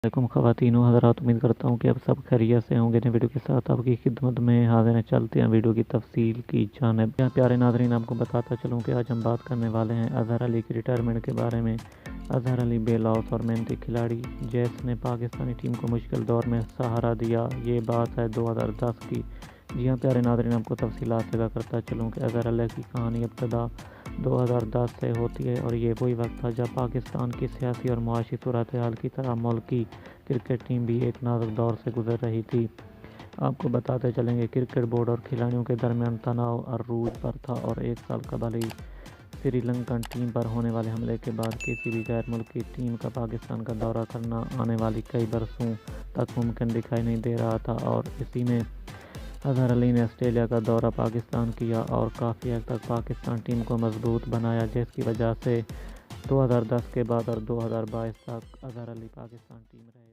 علیکم خواتین و حضرات، امید کرتا ہوں کہ اب سب خیریت سے ہوں گے۔ ویڈیو کے ساتھ آپ کی خدمت میں حاضر ہیں، چلتے ہیں ویڈیو کی تفصیل کی جانب۔ پیارے ناظرین، آپ کو بتاتا چلوں کہ آج ہم بات کرنے والے ہیں اظہر علی کی ریٹائرمنٹ کے بارے میں۔ اظہر علی بے لوث اور محنتی کھلاڑی جس نے پاکستانی ٹیم کو مشکل دور میں سہارا دیا، یہ بات ہے 2010 کی۔ جی ہاں پیارے ناظرین، آپ کو تفصیلات سے کرتا چلوں کہ اظہر علی کی کہانی ابتدا 2010 سے ہوتی ہے، اور یہ وہی وقت تھا جب پاکستان کی سیاسی اور معاشی صورتحال کی طرح ملک کی کرکٹ ٹیم بھی ایک نازک دور سے گزر رہی تھی۔ آپ کو بتاتے چلیں گے کرکٹ بورڈ اور کھلاڑیوں کے درمیان تناؤ عروج پر تھا، اور ایک سال قبل ہی سری لنکن ٹیم پر ہونے والے حملے کے بعد کسی بھی غیر ملکی ٹیم کا پاکستان کا دورہ کرنا آنے والی کئی برسوں تک ممکن دکھائی نہیں دے رہا تھا، اور اسی میں اظہر علی نے آسٹریلیا کا دورہ پاکستان کیا اور کافی حد تک پاکستان ٹیم کو مضبوط بنایا، جس کی وجہ سے 2010 کے بعد اور 2022 تک اظہر علی پاکستان ٹیم رہے۔